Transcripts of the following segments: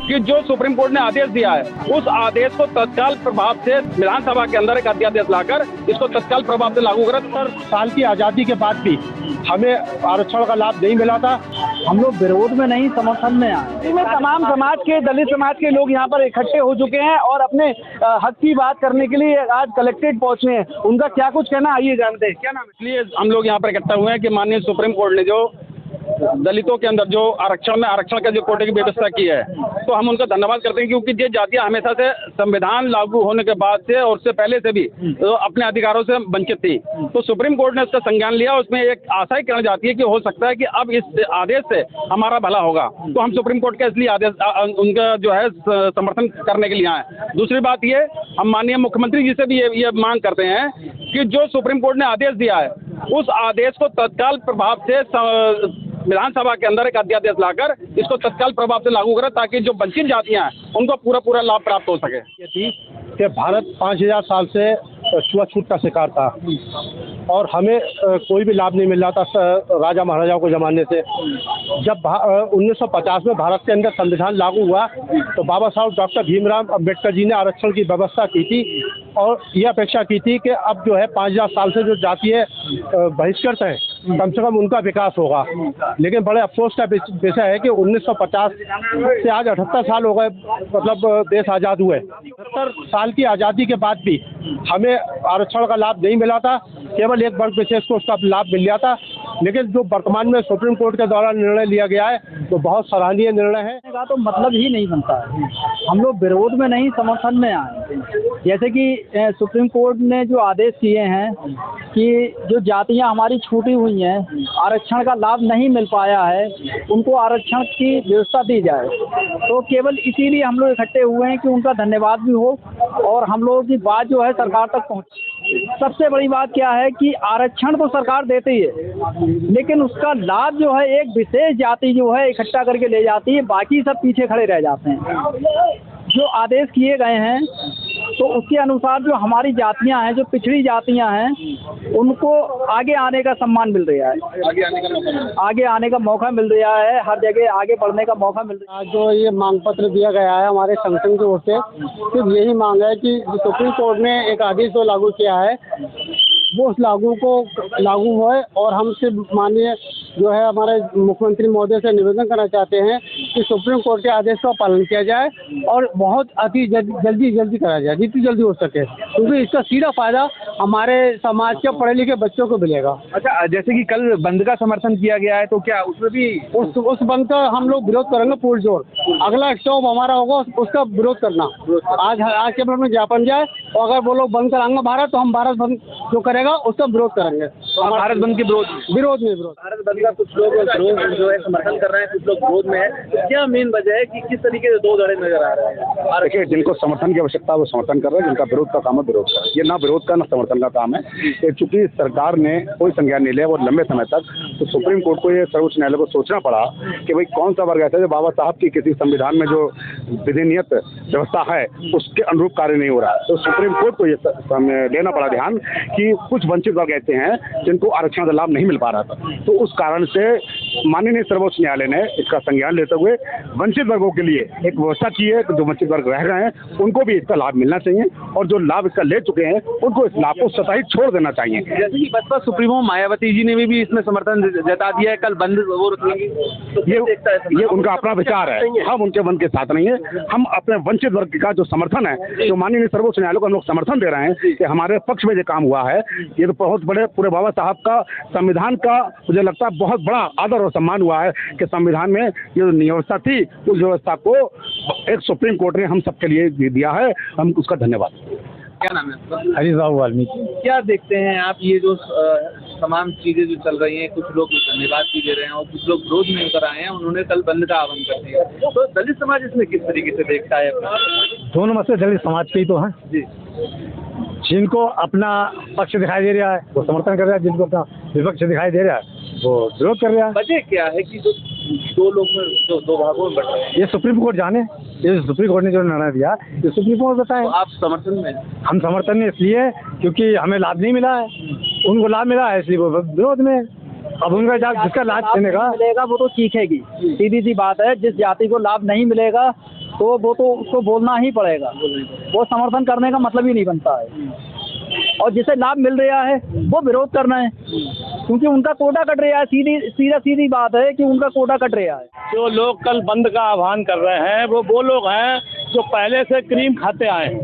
कि जो supreme court ने आदेश दिया है उस आदेश को तत्काल प्रभाव से विधानसभा के अंदर एक अध्यादेश लाकर इसको तत्काल प्रभाव से लागू करें। 70 साल की आज़ादी के बाद भी हमें आरक्षण का लाभ नहीं मिला था। हम लोग विरोध में नहीं, समर्थन में आए। इसमें तमाम समाज के, दलित समाज के लोग यहाँ पर इकट्ठे हो चुके हैं और अपने हक की बात करने के लिए आज कलेक्ट्रेट पहुंचे हैं। उनका क्या कुछ कहना, आइए जानते हैं। क्या नाम है? इसलिए हम लोग यहाँ पर इकट्ठा हुए हैं कि माननीय सुप्रीम कोर्ट ने जो दलितों के अंदर जो आरक्षण का जो कोटे की व्यवस्था की है, तो हम उनका धन्यवाद करते हैं, क्योंकि ये जातियां हमेशा से संविधान लागू होने के बाद से और उससे पहले से भी तो अपने अधिकारों से वंचित थी। तो सुप्रीम कोर्ट ने इसका संज्ञान लिया। उसमें एक आशा ही करना जाती है कि हो सकता है कि अब इस आदेश से हमारा भला होगा। तो हम सुप्रीम कोर्ट का इसलिए आदेश उनका जो है समर्थन करने के लिए आए। दूसरी बात ये, हम माननीय मुख्यमंत्री जी से भी ये मांग करते हैं कि जो सुप्रीम कोर्ट ने आदेश दिया है उस आदेश को तत्काल प्रभाव से विधानसभा के अंदर एक अध्यादेश लाकर इसको तत्काल प्रभाव से लागू करें, ताकि जो वंचित जातियां हैं उनको पूरा लाभ प्राप्त हो सके। कि भारत 5000 साल से छूआछूत का शिकार था और हमें कोई भी लाभ नहीं मिल रहा था राजा महाराजाओं के ज़माने से। जब 1950 में भारत के अंदर संविधान लागू हुआ तो बाबा साहब डॉक्टर भीमराव अम्बेडकर जी ने आरक्षण की व्यवस्था की थी और ये अपेक्षा की थी कि अब जो है 5000 साल से जो जातीय बहिष्कृत हैं कम से कम उनका विकास होगा। लेकिन बड़े अफसोस का विषय है कि 1950 से आज 78 साल हो गए, मतलब देश आज़ाद हुए। 70 साल की आज़ादी के बाद भी हमें आरक्षण का लाभ नहीं मिला था। केवल एक वर्ग विशेष को उसका लाभ मिल गया था। लेकिन जो वर्तमान में सुप्रीम कोर्ट के द्वारा निर्णय लिया गया है तो बहुत सराहनीय निर्णय है। का तो मतलब ही नहीं बनता है। हम लोग विरोध में नहीं, समर्थन में आए। जैसे कि सुप्रीम कोर्ट ने जो आदेश किए हैं कि जो जातियां हमारी छूटी हुई हैं, आरक्षण का लाभ नहीं मिल पाया है, उनको आरक्षण की व्यवस्था दी जाए। तो केवल इसीलिए हम लोग इकट्ठे हुए हैं कि उनका धन्यवाद भी हो और हम लोगों की बात जो है सरकार तक पहुँचे। सबसे बड़ी बात क्या है कि आरक्षण तो सरकार देती है, लेकिन उसका लाभ जो है एक विशेष जाति जो है इकट्ठा करके ले जाती है, बाकी सब पीछे खड़े रह जाते हैं। जो आदेश किए गए हैं तो उसके अनुसार जो हमारी जातियां हैं, जो पिछड़ी जातियां हैं, उनको आगे आने का सम्मान मिल रहा है, आगे आने का मौका मिल रहा है, हर जगह आगे बढ़ने का मौका मिल रहा है। जो ये मांग पत्र दिया गया है हमारे संगठन की ओर से, सिर्फ यही मांग है कि सुप्रीम कोर्ट ने एक आदेश जो लागू किया है वो उस लागू होए और हम सिर्फ माननीय जो है हमारे मुख्यमंत्री महोदय से निवेदन करना चाहते हैं कि सुप्रीम कोर्ट के आदेश का पालन किया जाए और बहुत अति जल्दी करा जाए, जितनी जल्दी हो सके, क्योंकि इसका सीधा फायदा हमारे समाज के पढ़े लिखे बच्चों को मिलेगा। अच्छा, जैसे कि कल बंद का समर्थन किया गया है, तो क्या उसमें भी उस बंद का हम लोग विरोध करेंगे पूर्ण जोर। अगला स्टॉप हमारा होगा उसका विरोध करना। आज के में ज्ञापन जाए और अगर वो लोग बंद कराएंगे भारत, तो हम भारत बंद जो करेगा उसका विरोध करेंगे। तो भारत बंद के विरोध में भारत बंद का कुछ लोग जो है समर्थन कर रहे हैं, कुछ लोग विरोध में है। तो क्या मेन वजह है कि किस तरीके से दो धड़े नजर आ रहे हैं? देखिए, जिनको समर्थन की आवश्यकता है वो समर्थन कर रहे हैं, जिनका विरोध का काम है विरोध कर रहे हैं। ये ना विरोध का ना समर्थन का काम है। चूंकि सरकार ने कोई संज्ञान नहीं लिया और लंबे समय तक, तो सुप्रीम कोर्ट को ये सर्वोच्च न्यायालय को सोचना पड़ा कि भाई कौन सा वर्ग ऐसा है जो बाबा साहब की किसी संविधान में जो विधिनियत व्यवस्था है उसके अनुरूप कार्य नहीं हो रहा। तो सुप्रीम कोर्ट को ये लेना पड़ा ध्यान कि कुछ वंचित वर्ग ऐसे हैं जिनको आरक्षण का लाभ नहीं मिल पा रहा था। तो उस कारण से माननीय सर्वोच्च न्यायालय ने इसका संज्ञान लेते हुए वंचित वर्गों के लिए एक व्यवस्था की है कि जो वंचित वर्ग रह गए हैं उनको भी इसका लाभ मिलना चाहिए और जो लाभ इसका ले चुके हैं उनको इस लाभ को स्वतः छोड़ देना चाहिए। जैसे कि बसपा सुप्रीमो मायावती जी ने भी इसमें समर्थन जता दिया है, कल बंद वो रखेंगे। तो ये उनका अपना विचार है, हम उनके बंद के साथ नहीं है। हम अपने वंचित वर्ग का जो समर्थन है, जो माननीय सर्वोच्च न्यायालय को हम लोग समर्थन दे रहे हैं कि हमारे पक्ष में जो काम हुआ है, ये तो बहुत बड़े पूरे बाबा साहब का संविधान का मुझे लगता है बहुत बड़ा आदर और सम्मान हुआ है कि संविधान में ये जो व्यवस्था थी उस व्यवस्था को एक सुप्रीम कोर्ट ने हम सबके लिए दिया है। हम उसका धन्यवाद। क्या नाम है? हरीश वाल्मीकि। क्या देखते हैं आप ये जो तमाम चीजें जो चल रही हैं, कुछ लोग धन्यवाद भी दे रहे हैं और कुछ लोग विरोध में उतर आए हैं, उन्होंने कल बंद का आह्वान कर दिया, तो दलित समाज इसमें किस तरीके से देखता है? दोनों मसले दलित समाज के ही तो हैं जी। जिनको अपना पक्ष दिखाई दे रहा है वो समर्थन कर रहा है, जिनको अपना विपक्ष दिखाई दे रहा है वो विरोध कर रहा है। वजह क्या है कि जो दो लोग में दो भागों में बढ़ रहे हैं? ये सुप्रीम कोर्ट जाने, ये सुप्रीम कोर्ट ने जो निर्णय दिया ये सुप्रीम कोर्ट बताए। तो आप समर्थन में? हम समर्थन में इसलिए क्योंकि हमें लाभ नहीं मिला है, उनको लाभ मिला है, इसलिए वो विरोध में। अब उनका जिसका लाभ देने का मिलेगा वो तो सीखेगी, सीधी सी बात है। जिस जाति को लाभ नहीं मिलेगा तो वो तो उसको बोलना ही पड़ेगा, वो समर्थन करने का मतलब ही नहीं बनता है। और जिसे लाभ मिल रहा है वो विरोध करना है, क्योंकि उनका कोटा कट रहा है। सीधी बात है कि उनका कोटा कट रहा है। जो लोग कल बंद का आह्वान कर रहे हैं वो लोग हैं जो पहले से क्रीम खाते आए हैं,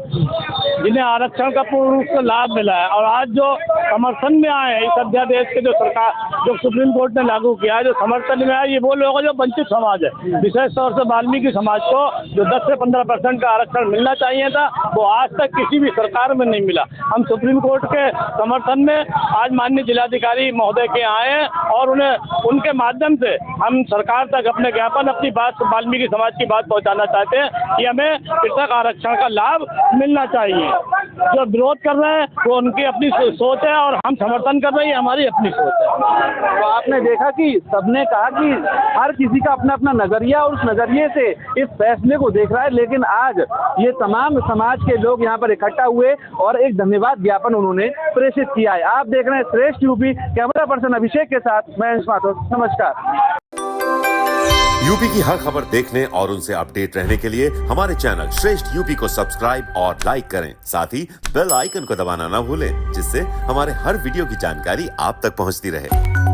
जिन्हें आरक्षण का पूर्ण रूप से लाभ मिला है, और आज जो समर्थन में आए हैं इस अध्यादेश के जो सुप्रीम कोर्ट ने लागू किया है, जो समर्थन में आए, ये वो लोग हैं जो वंचित समाज है। विशेष तौर से वाल्मीकि समाज को जो 10 से 15% का आरक्षण मिलना चाहिए था, वो आज तक किसी भी सरकार में नहीं मिला। हम सुप्रीम कोर्ट के समर्थन में आज माननीय जिलाधिकारी महोदय के आए हैं, और उनके माध्यम से हम सरकार तक अपने ज्ञापन, अपनी बात, वाल्मीकि समाज की बात पहुंचाना चाहते हैं कि हमें पृथक आरक्षण का लाभ मिलना चाहिए। जो विरोध कर रहे हैं वो उनकी अपनी सोच है, और हम समर्थन कर रहे हैं, हमारी अपनी सोच है। तो आपने देखा कि सबने कहा कि हर किसी का अपना अपना नजरिया, और उस नजरिए से इस फैसले को देख रहा है। लेकिन आज ये तमाम समाज के लोग यहाँ पर इकट्ठा हुए और एक धन्यवाद ज्ञापन उन्होंने प्रेषित किया है। आप देख रहे हैं श्रेष्ठ यूपी, कैमरा पर्सन अभिषेक के साथ मैं अंश माथुर। नमस्कार। यूपी की हर खबर देखने और उनसे अपडेट रहने के लिए हमारे चैनल श्रेष्ठ यूपी को सब्सक्राइब और लाइक करें। साथ ही बेल आइकन को दबाना ना भूलें, जिससे हमारे हर वीडियो की जानकारी आप तक पहुंचती रहे।